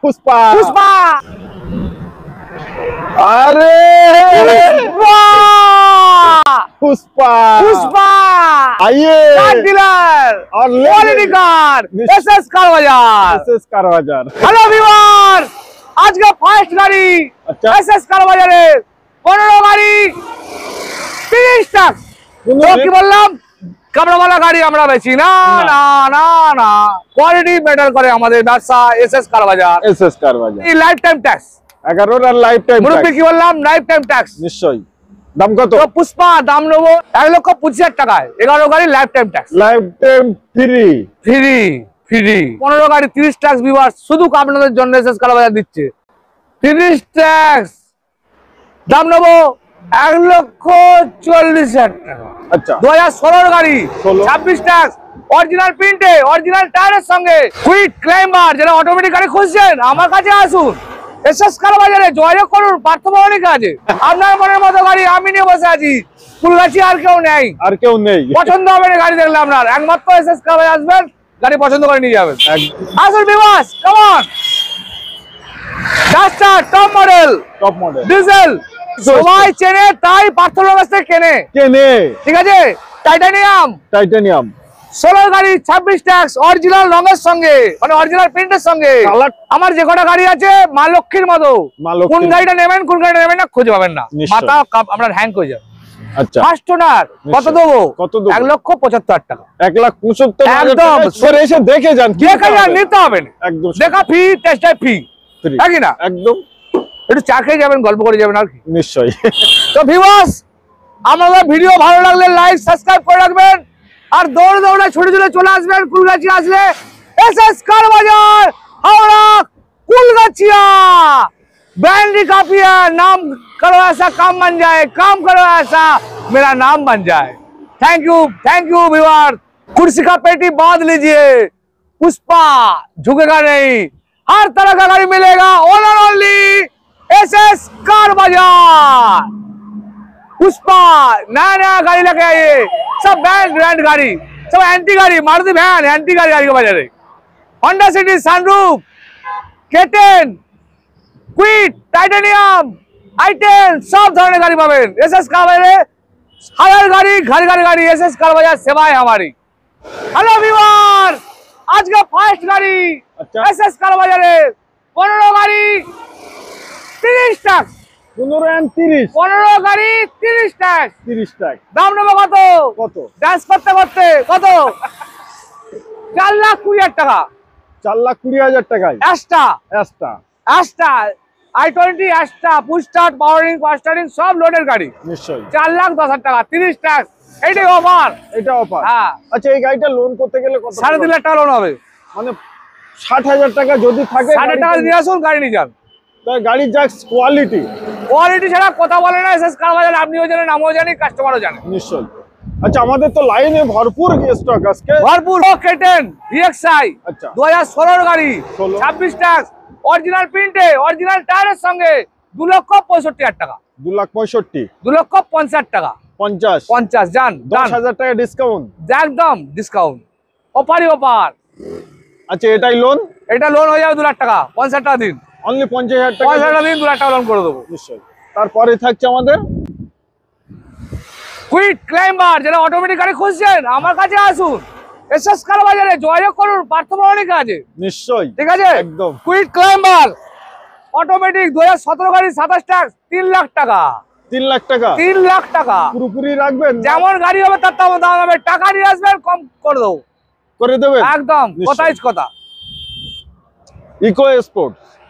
पुष्पा पुष्पा अरे पुष्पा पुष्पा आइए डीलर और क्वालिटी कार एसएस कार बाजार कार बाजार। हेलो ভিউয়ার, আজকে ফার্স্ট গাড়ি এসএস कार বাজারে 15 গাড়ি 30 টাকা। তো কি বললাম, কামড়াওয়ালা গাড়ি আমরা বেচি না না না না, কোয়ালিটি ম্যাটার করে আমাদের ব্যবসা। এসএস कार বাজার এই লাইফ টাইম ট্যাক্স 11 আর লাইফ টাইম মুরব্বি কি বললাম, লাইফ টাইম ট্যাক্স নিশ্চয়ই। দাম কত? তো পুষ্পা দাম নেবো 1,25,000 টাকায়। 11 গাড়ি life time tax, life time free free free. 15 গাড়ি 30 ট্যাক্স ভিউয়ার শুধু আপনাদের জন্য এসএস कार বাজার দিচ্ছে 30 ট্যাক্স। দাম নেবো 1,40,000 টাকা। আচ্ছা 2016 গাড়ি 26 ট্যাক্স, অরিজিনাল প্রিন্টে, অরিজিনাল টায়ারের সঙ্গে। কুইক ক্লাইম্বার যারা অটোমেটিক গাড়ি খুঁজছেন আমার কাছে আসুন, এসএস कार বাজারে যোগাযোগ করুন। পার্থভবনের কাছে আপনার মনের মতো গাড়ি আমি নিয়ে বসে আছি, ফুলগাছি আর কেউ নেই, পছন্দ হবে না গাড়ি দেখলে আপনার, একমাত্র এসএস कार বাজার আসবেন, গাড়ি পছন্দ করে নিয়ে যাবেন। আসুন বিবাস, come on. Duster top model diesel সবাই চেনে, তাই পার্থভবনের কাছ থেকে কেনে, ঠিক আছে। টাইটানিয়াম 16 গাড়ি 26 ট্যাক্স, অরিজিনাল রঙের সঙ্গে, মানে অরিজিনাল প্রিন্টের সঙ্গে। আমার যে কটা গাড়ি আছে মা লক্ষ্মীর মতো, কোন গাড়িটা নেবেন কোন গাড়িটা নেবেন না খুঁজে পাবেন না, মাথা আপনার হ্যাং হয়ে যাবে। আচ্ছা ফার্স্ট ওনার কত দেবো? 1,75,000 টাকা। 1,75,000 একদম এসে দেখে যান, নিতে হবে না, একদম দেখা ফ্রি, টেস্ট ড্রাইভ ফ্রি, তাই না? একদম একটু চা খেয়ে যাবেন, গল্প করে যাবেন আর কি। নিশ্চয়ই। তো ভিউয়ার্স, আমাদের ভিডিও ভালো লাগলে লাইক সাবস্ক্রাইব করে রাখবেন, আর দৌড়ে দৌড়ে ছুটে ছুটে চলে আসবেন কুলগাছিয়া আসলে एसएस कार बाजार हावड़ा कुलगाछिया। बैंडी काफी है, नाम करो ऐसा काम बन जाए, काम करो ऐसा मेरा नाम बन जाए। Thank you viewer. कुर्सी का पेटी बांध लीजिए, पुष्पा झुकेगा नहीं, हर तरह का गाड़ी मिलेगा ओनर ओनली एसएस कार बाजार। पुष्पा नया नया गाड़ी लेके आइए, सब ब्रांड गाड़ी, सब एंटी गाड़ी, मारुति वैन एंटी गाड़ी के बाजारे, Honda City, sunroof, K10, Kwid, titanium, i10 सब ধরনের গাড়ি পাবেন এসএস कार বাজারে। হাজার গাড়ি ঘর ঘর গাড়ি, এসএস कार বাজার সেবায় हमारी। हेलो ভিউয়ার, আজকে ফার্স্ট গাড়ি এসএস कार বাজারে 15 গাড়ি 30 টাকা। 15 গাড়ি 30 টাকা। দাম নেবো কত? ডান্স করতে করতে কত? 4,20,000 টাকা। 4,20,000 টাকায় Astra i20 Astra, push start, powering, fast starting সব লোডের গাড়ি নিশ্চয়ই। 4,10,000 টাকা 30 টাকা। এইটাই অফার, এটা অফার। হ্যাঁ। আচ্ছা এই গাড়িটা লোন করতে গেলে কত? 3.5 টাকা লোন হবে, মানে 60,000 টাকা যদি থাকে 60 টাকা নিয়ে আসুন, গাড়ি নিয়ে যান। গাড়ির যা কোয়ালিটি ছাড়া কথা বলে না এসএস कार বাজার, আপনিও জানেন আমিও জানি কাস্টমারও জানে। নিশ্চয়ই। আচ্ছা আমাদের তো লাইনে ভরপুর স্টক আজকে, ভরপুর। K10 VXI 2016 গাড়ি 26 ট্যাক্স, অরিজিনাল প্রিন্টে, অরিজিনাল টায়ারের সঙ্গে 2,65,000 টাকা। 2,65,000 2,50,000 টাকা। 50 জান 10,000 টাকা ডিসকাউন্ট, একদম ডিসকাউন্ট, অফারই অফার। আচ্ছা এটাই লোন? এটা লোন হয়ে যাবে 2 লাখ টাকা, 50 টাকা দিন, অনলি 50,000 টাকা 50 টাকা দিন, 2 লাখ টাকা লোন করে দেবো। নিশ্চয়ই। তারপরে থাকছে আমাদের কুইক ক্লাইম্বার যারা অটোমেটিক গাড়ি খুঁজছেন আমার কাছে আসুন, এসএস कार বাজারে যোগাযোগ করুন, পার্থভবনের কাছে। নিশ্চয়ই, ঠিক আছে একদম। কুইক ক্লাইম্বার অটোমেটিক 2017 গাড়ি 27 ট্যাক্স 3 লাখ টাকা। 3 লাখ টাকা? 3 লাখ টাকা পুরোপুরি রাখবেন? যেমন গাড়ি হবে তার দাম হবে, টাকা নিয়ে আসবেন কম করে দেবো, করে দেবেন একদম কথা।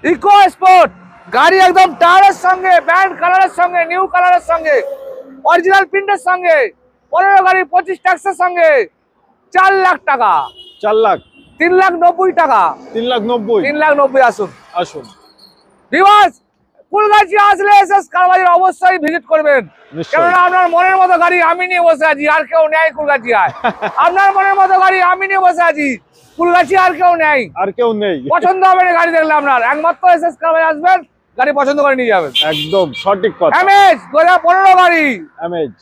ইকো স্পোর্ট গাড়ি একদম টায়ারের সঙ্গে, ব্র্যান্ড কালারের সঙ্গে, নিউ কালারের সঙ্গে, অরিজিনাল প্রিন্টের সঙ্গে, 15 গাড়ি 25 ট্যাক্সের সঙ্গে 4 লাখ টাকা। 4 লাখ 3,90,000 টাকা। 3,90,000 আসুন ভিউয়ার্স, কুলগাছিয়া আসলে এসএস कार বাজার অবশ্যই ভিজিট করবেন, কেননা আপনার মনের মতো গাড়ি আমি নিয়ে বসে আছি, আর কেউ নেই কুলগাছিয়ায়। আপনার মনের মতো গাড়ি আমি নিয়ে বসে আছি, কুলগাছিয়া আর কেউ নেই, পছন্দ হবে না গাড়ি দেখলে আপনার, একমাত্র এসএস कार বাজার আসবেন, গাড়ি পছন্দ করে নিয়ে যাবেন। একদম সঠিক কথা। এমএজ 2015 গাড়ি, এমএজ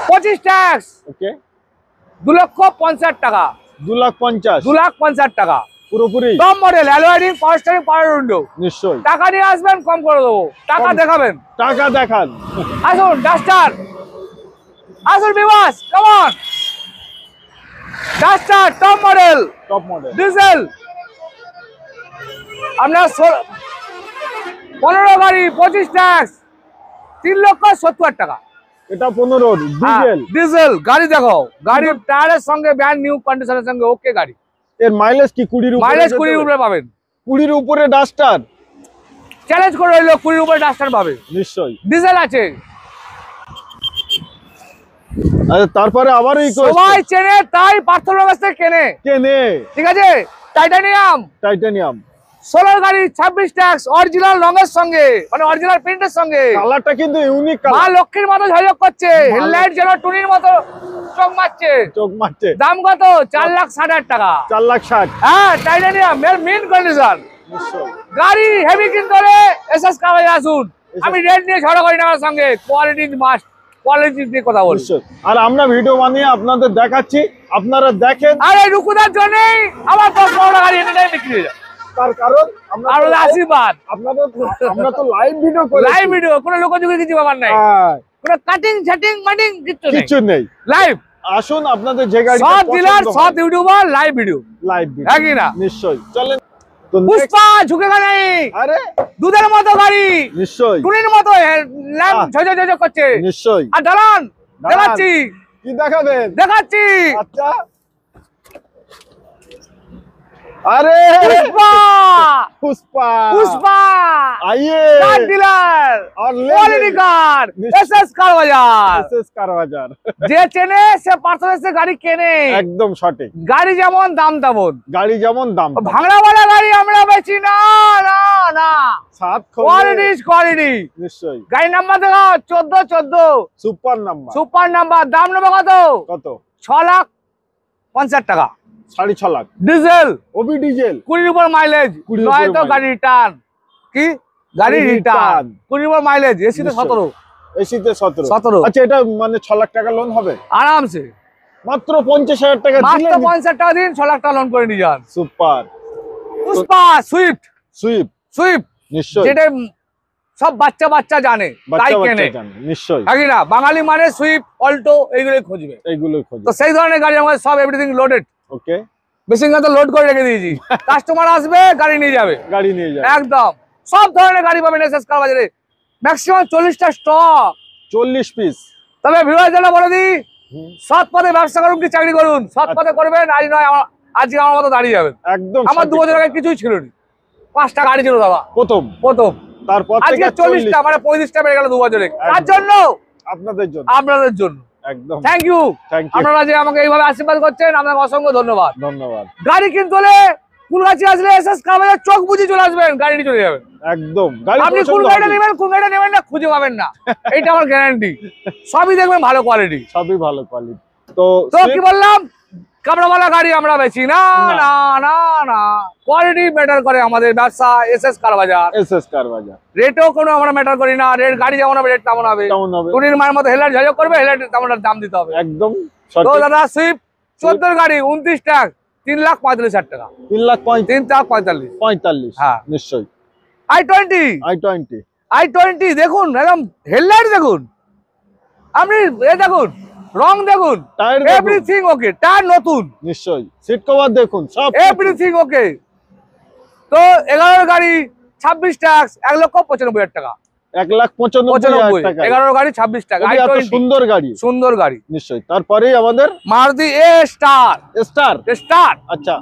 25 ট্যাক্স, ওকে 2,50,000 টাকা। 2,50,000 2,50,000 টাকা। পুরোপুরি টপ মডেল অ্যালুয়ারিং পাওয়ার স্টিয়ারিং পাওয়ার উইন্ডো। নিশ্চয়ই। টাকা নিয়ে আসবেন, কম করে দেবো। টাকা দেখাবেন, টাকা দেখান। আসুন ডাস্টার, আসুন বিবাস, come on. Duster top model, top model diesel, আপনার 15 গাড়ি 25 ট্যাক্স, 3,70,000 টাকা। এটা 15 ডিজেল। ডিজেল গাড়ি দেখো, গাড়ির টায়ারের সঙ্গে ব্র্যান্ড নিউ কন্ডিশনের সঙ্গে ওকে গাড়ি। এর মাইলেজ কি 20 উপরে? মাইলেজ 20 উপরে পাবেন। 20 উপরে ডাস্টার চ্যালেঞ্জ করে রইলো, 20 উপরে ডাস্টার পাবে নিশ্চয়ই। ডিজেল আছে। আচ্ছা, তারপরে আবার সবাই চেনে তাই পার্থর কাছ থেকে কেনে, ঠিক আছে। টাইটানিয়াম, টাইটানিয়াম 16 গাড়ি 26 ট্যাক্স, অরিজিনাল রঙের সঙ্গে, মানে অরিজিনাল প্রিন্টের সঙ্গে। কালারটা কিন্তু ইউনিক মা কালার। লক্ষ্মীর মতো ঝলক করছে, হেডলাইট যেন টুনির মতো চোখ মারছে। চোখ মারছে। দাম কত? 4,60,000 টাকা। 4,60,000। হ্যাঁ, টাইটানিয়াম এর মেইন কন্ডিশন। নিশ্চয়ই। গাড়ি হেভি কিনতে হলে এসএস কারে আসুন। আমি রেট নিয়ে ঝগড়া করি না আমার সঙ্গে, কোয়ালিটি মাস্ট, কোয়ালিটি নিয়ে কথা বলি। নিশ্চয়ই। আর আমরা ভিডিও বানিয়ে আপনাদের দেখাচ্ছি, আপনারা দেখেন। আর এই রুকুদার জন্যই আমার 10 বড় গাড়ি এনে দেয়, বিক্রি হয়ে যায়। তার কারণ আর আশীর্বাদ, আমরা তো লাইভ ভিডিও করি। লাইভ ভিডিও, কোনো লোকযোগের কিছু ব্যাপার নাই, কোনো কাটিং সেটিং মাটিং কিছু নেই। লাইভ। আসুন, আপনাদের যে গাড়ি সব ডিলার, সব YouTuber live video, live video, হ্যাঁ কি না? নিশ্চয়ই। চলেন। তো পুষ্পা ঝুঁকেগা নেই, আরে দুধের মতো গাড়ি, নিশ্চয়ই। টুনির মতো ল্যাম্প ঝঝ করছে। নিশ্চয়ই। আর দাঁড়ান, দেখাচ্ছি, কি দেখাবেন? দেখাচ্ছি। আচ্ছা, अरे पुष्पा, पुष्पा पुष्पा आइए कार डीलर और क्वालिटी कार এসএস কার বাজার। এসএস কার বাজার, যে চেনে সে পার্সোনাল গাড়ি কেনে। একদম সঠিক। গাড়ি যেমন দাম তেমন, গাড়ি যেমন দাম। ভাঙড়াওয়ালা গাড়ি আমরা বেচি না, না না, সাত কোয়ালিটি কোয়ালিটি। নিশ্চয়ই। গাড়ি নাম্বার দেখো 14 সুপার নাম্বার। Super number. দাম নেবে কত? কত? 6,50,000 টাকা। 6.5 লাখ ডিজেল, ওবি ডিজেল। 20 উপর মাইলেজ, নয়তো গাড়ি রিটার্ন। কি গাড়ি রিটার্ন? 20 উপর মাইলেজ, এসিতে 17, এসিতে 17। 17। আচ্ছা, এটা মানে 6 লাখ টাকা লোন হবে আরামসে। মাত্র 50,000 টাকা দিলে। মাত্র 50,000 টাকা দিন, 6 লাখ টাকা লোন করে নিয়ে যান। Super. Pushpa Swift, Swift Swift নিশ্চয়ই। যেটা সব বাচ্চা বাচ্চা জানে তাই কেনে, নিশ্চয়ই। নাকি না? বাঙালি মানে সুইফট, অল্টো এইগুলোই খুঁজবে, এইগুলোই খুঁজবে। তো সেই ধরনের গাড়ি আমাদের সব এভরিথিং লোডেড। ওকে, মেশিন তো লোড করে রেখে দিয়েছি, কাস্টমার আসবে গাড়ি নিয়ে যাবে, গাড়ি নিয়ে যাবে। একদম সব ধরনের গাড়ি পাবেন এসএস কার বাজারে। ম্যাক্সিমাম 40টা স্টক, 40 পিস। তবে ভিউয়ারদের বলে দিই, সৎ পথে ব্যবসা করুন কি চাকরি করুন, সৎ পথে করবেন। আজ নয় আজকে আমার মতো দাঁড়িয়ে যাবেন। একদম। আমার 2 বছর আগে কিছুই ছিল না, 5টা গাড়ি ছিল দাদা প্রথম। তারপর আজকে 40টা, মানে 35টা বেড়ে গেল 2 বছরে। তার জন্য আপনাদের জন্য, আপনাদের জন্য একদম থ্যাংক ইউ। Thank you. আপনারা যে আমাকে এইভাবে আশীর্বাদ করছেন, আপনাকে অসংখ্য ধন্যবাদ। ধন্যবাদ। গাড়ি কিনতে হলে কুলগাছি আসলে এসএস কার বাজার চোখ বুঝে চলে আসবেন, গাড়ি নিয়ে চলে যাবেন। একদম। গাড়ি আপনি কোন গাড়িটা নেবেন, কোন গাড়িটা নেবেন না খুঁজে পাবেন না, এইটা আমার গ্যারান্টি। সবই দেখবেন ভালো কোয়ালিটি, সবই ভালো কোয়ালিটি। তো কি বললাম, কামড়াওয়ালা গাড়ি আমরা বেচি না, না না না। কোয়ালিটি ম্যাটার করে আমাদের ব্যবসা। এসএস কার বাজার, এসএস কার বাজার। রেটও কোনো আমরা ম্যাটার করি না। রেট গাড়ি যেমন হবে, রেট তেমন হবে। টুনির মায়ের মতো হেলার ঝাঁঝক করবে, হেলার তেমন দাম দিতে হবে। একদম তো সঠিক। দাদা সুইফট 14 গাড়ি 29 ট্যাক্স, 3,45,000 টাকা। 3,45,000। হ্যাঁ নিশ্চয়ই। i20, i20 দেখুন, একদম হেডলাইট দেখুন, আপনি এ দেখুন, রং দেখুন, টায়ার এভরিথিং ওকে। টায়ার নতুন, নিশ্চয়ই। সিট কভার দেখুন, সব এভরিথিং ওকে। তো 11 গাড়ি 26 ট্যাক্স, 1,95,000 টাকা। 1,95,000 টাকা। 11 গাড়ি 26 টাকা। এত সুন্দর গাড়ি, সুন্দর গাড়ি। নিশ্চয়ই। তারপরেই আমাদের মারুতি স্টার, স্টার। স্টার, আচ্ছা,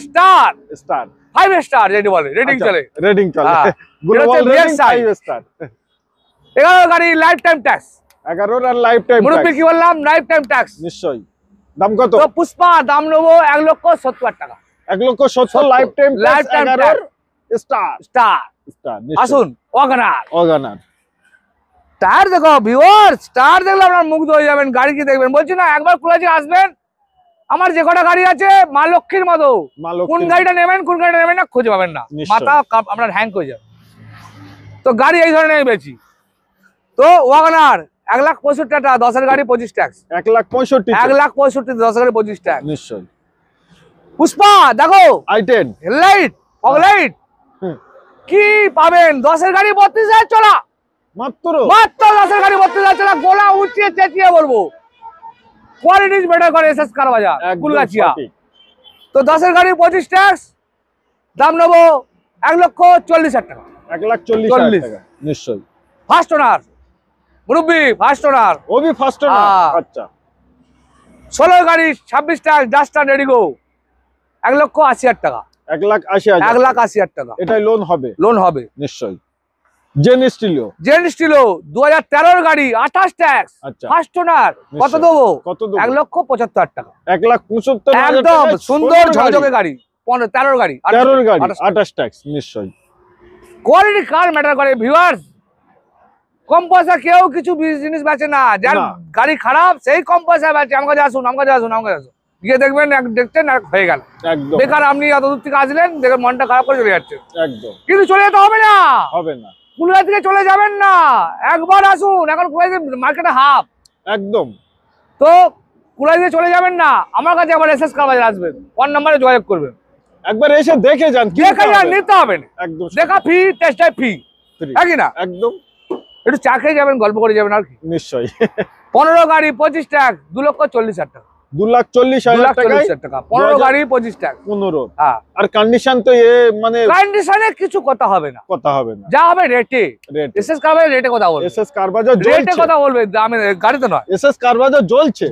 স্টার, স্টার 5 স্টার যেটা বলে, রেটিং চলে। রেটিং চলে। হ্যাঁ, গ্লোবাল রেটিং 5 স্টার। 11 গাড়ি লাইফ টাইম ট্যাক্স। 11 আর লাইফ টাইম মুরব্বি কি বললাম, লাইফ টাইম ট্যাক্স। নিশ্চয়ই। দাম কত? তো পুষ্পা দাম নেবো 1,70,000 টাকা। 1,70,000 life time life time 11 star. Star, star. আসুন। ওয়াগনার, ওয়াগনার টায়ার দেখো ভিউয়ার্স, টায়ার দেখলে আপনার মুগ্ধ হয়ে যাবেন। গাড়ি কি দেখবেন, বলছি না, একবার কুলাচি আসবেন। আমার যে কটা গাড়ি আছে মা লক্ষ্মীর মতো, কোন গাড়িটা নেবেন কোন গাড়িটা নেবেন না খুঁজে পাবেন না, মাথা আপনার হ্যাং হয়ে যাবে। তো গাড়ি এই ধরনের বেশি। তো ওয়াগনার 1,65,000 টাকা, 10 এর গাড়ি 25 ট্যাক্স। 1,65,000। 1,65,000, 10 এর গাড়ি 25 ট্যাক্স। নিশ্চয়ই। পুষ্পা দেখো i10 হেডলাইট ফগলাইট কি পাবেন 10 এর গাড়ি 32,000 চলা মাত্র মাত্র 10 এর গাড়ি 32,000 চলা গোলা উঁচিয়ে চেঁচিয়ে বলবো কোয়ালিটি ইজ বেটার করে এসএস কার বাজার কুলগাছিয়া তো 10 এর গাড়ি 25 ট্যাক্স দাম নেবো 1,40,000 টাকা 1,40,000 টাকা নিশ্চয়ই ফার্স্ট ওনার মুরব্বি ফার্স্ট ওনার ওবি ফার্স্ট ওনার আচ্ছা 16 গাড়ি 26 ট্যাক্স ডাস্টার রেডিগো 1,80,000 টাকা 1,80,000 1,80,000 টাকা এটাই লোন হবে নিশ্চয়ই জেন স্টিলিও 2013 গাড়ি 28 ট্যাক্স আচ্ছা ফার্স্ট ওনার কত দেবো 1,75,000 টাকা 1,75,000 একদম সুন্দর ঝকঝকে গাড়ি 13 গাড়ি 28 ট্যাক্স নিশ্চয়ই কোয়ালিটি কার ম্যাটার করে ভিউয়ার্স কম পয়সা কেউ কিছু জিনিস বেচে না যার গাড়ি খারাপ সেই কম পয়সা বেচে আমার কাছে আসুন গিয়ে দেখবেন দেখছেন হয়ে গেল একদম বেকার আপনি এত দূর থেকে আসলেন দেখে মনটা খারাপ করে চলে যাচ্ছে একদম কিন্তু চলে যেতে হবে না কুলগাছি থেকে চলে যাবেন না একবার আসুন এখন কুলগাছি মার্কেটে হাফ একদম তো কুলগাছি থেকে চলে যাবেন না আমার কাছে আবার এসএস কার বাজার আসবেন ফোন নম্বরে যোগাযোগ করবেন একবার এসে দেখে যান নিতে হবে না একদম দেখা ফ্রি টেস্ট ড্রাইভ ফ্রি একই না একদম একটু চা খেয়ে যাবেন গল্প করে যাবেন আর কি নিশ্চয়ই 15 গাড়ি 25 ট্যাক্স 2,40,000 টাকা 2,40,000 টাকা 15 গাড়ি 25 ট্যাক্স 15 হ্যাঁ আর কন্ডিশন তো মানে কন্ডিশনে কিছু কথা হবে না যা হবে রেটে এসএস কার বাজার রেটে কথা বলবে এসএস কার বাজার রেটে কথা বলবে দামে গাড়িতে নয় এসএস কার বাজার জ্বলছে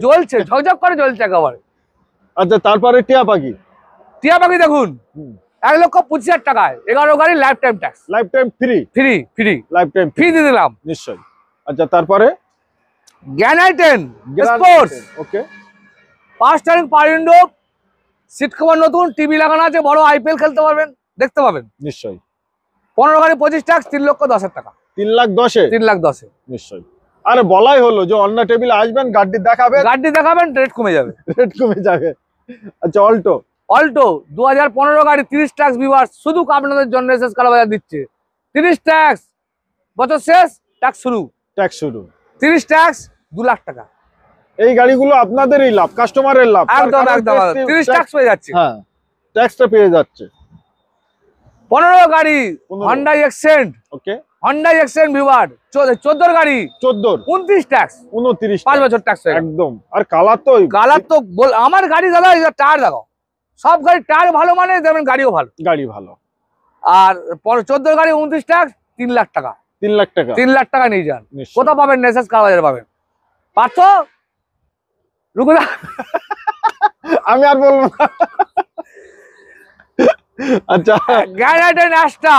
ঝকঝক করে জ্বলছে একেবারে আচ্ছা তারপরে টিয়া পাখি দেখুন 1,25,000 টাকায় 11 গাড়ি life time tax life time free life time free দিয়ে দিলাম নিশ্চয়ই আচ্ছা তারপরে জ্ঞান i10 sports okay power steering power window seat cover নতুন টিভি লাগানো আছে বড় আইপিএল খেলতে পারবেন দেখতে পাবেন নিশ্চয়ই 15 গাড়ি 25 ট্যাক্স 3,10,000 টাকা 3,10,000 নিশ্চয়ই আরে বলাই হলো যে অন্য টেবিলে আসবেন গাড়ি দেখাবেন রেট কমে যাবে আচ্ছা অল্টো 2015 গাড়ি 30 ট্যাক্স ভিউয়ার্স শুধু আপনাদের জন্য এসএস কার বাজার দিচ্ছে 30 ট্যাক্স বছর শেষ ট্যাক্স শুরু 30 ট্যাক্স 2 লাখ টাকা এই গাড়িগুলো আপনাদেরই লাভ কাস্টমারের লাভ একদম 30 ট্যাক্স পেয়ে যাচ্ছে হ্যাঁ ট্যাক্সটা পেয়ে যাচ্ছে 15 গাড়ি Honda Accent ওকে Honda Accent ভিউয়ার 14 গাড়ি 29 ট্যাক্স 29 5 বছর ট্যাক্স একদম আর কালার তো আমার গাড়ি দাদা টায়ার দেখো সব গাড়ি টায়ার ভালো মানে দেখবেন গাড়ি ভালো আর 14 গাড়ি 29 ট্যাক্স 3 লাখ টাকা 3 লাখ টাকা নিয়ে যান কোথাও পাবেন এসএস কার বাজারে পাবেন পাচ্ছ রুকুদা আমি আর বলবো না আচ্ছা গ্রানাইটের অ্যাস্টা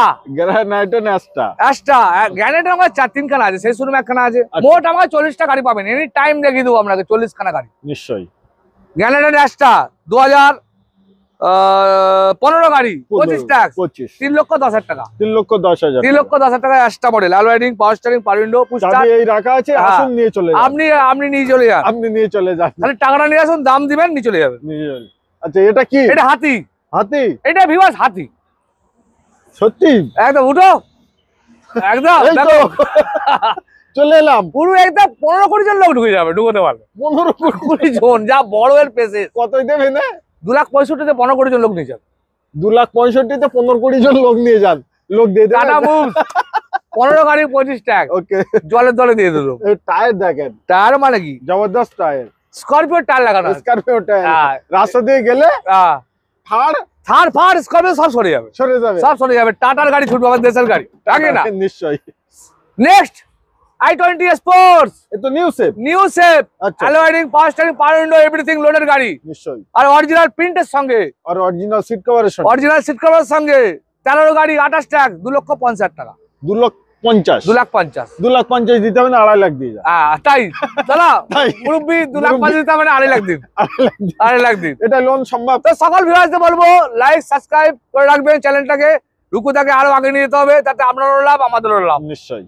গ্রানাইটের আমার 3 খানা আছে সেই শোরুমে একখানা আছে মোট আমার 40টা গাড়ি পাবেন এনি টাইম দেখিয়ে দেবো আপনাকে 40 খানা গাড়ি নিশ্চয়ই গ্রানাইটের অ্যাস্টা 2015 গাড়ি 25 ট্যাক্স 3,10,000 টাকা 3,10,000 টাকা অ্যাস্টা মডেল অ্যালওয়াইডিং পাওয়ার স্টিয়ারিং পাওয়ার উইন্ডো পুশস্টার এই রাখা আছে আসুন নিয়ে চলে যান আপনি নিয়ে চলে যান তাহলে টাকাটা নিয়ে আসুন দাম দিবেন নিয়ে চলে যাবেন আচ্ছা এটা কি এটা হাতি এটা ভিউয়ার্স হাতি সত্যি একদম উঠো একদম দেখো চলে এলাম পুরো একদম 15 কোটি জন লোক ঢুকতে পারবে 15 কোটি জন যা বড় এর পেসে কতই দেবে না 2,65,000 তে 15 কোটি জন লোক নিয়ে যান 2,65,000 তে 15 কোটি জন লোক নিয়ে যান লোক দিয়ে দেন টাটা মুভস 15 গাড়ি 25 ট্যাগ ওকে জলের দলে দিয়ে দিল টায়ার দেখেন টায়ার মানে কি জবরদস্ত টায়ার স্করপিও টায়ার লাগানো স্করপিও টায়ার রাস্তা দিয়ে গেলে থার স্করপিও সব সরে যাবে টাটার গাড়ি ছুটবে আমাদের দেশের গাড়ি আগে না নিশ্চয়ই নেক্সট i20 স্পোর্টস এ তো নিউ শেপ অ্যালওয়াইডিং power steering power window everything লোডের গাড়ি নিশ্চয়ই আর অরিজিনাল প্রিন্টের সঙ্গে আর অরিজিনাল সিট কভারের সঙ্গে 13 গাড়ি 28 ট্যাগ 2,50,000 টাকা 2,50,000 দিতে হবে না 2.5 লাখ দিয়ে তাই দাদা মুরব্বি 2,50,000 দিতে হবে না 2.5 লাখ দিন 2.5 লাখ দিন এটা লোন সম্ভব তো সকল ভিউয়ারদের বলবো লাইক সাবস্ক্রাইব করে রাখবেন চ্যানেলটাকে রুকুদাকে আরো আগে নিয়ে যেতে হবে তাতে আপনারও লাভ আমাদেরও লাভ নিশ্চয়ই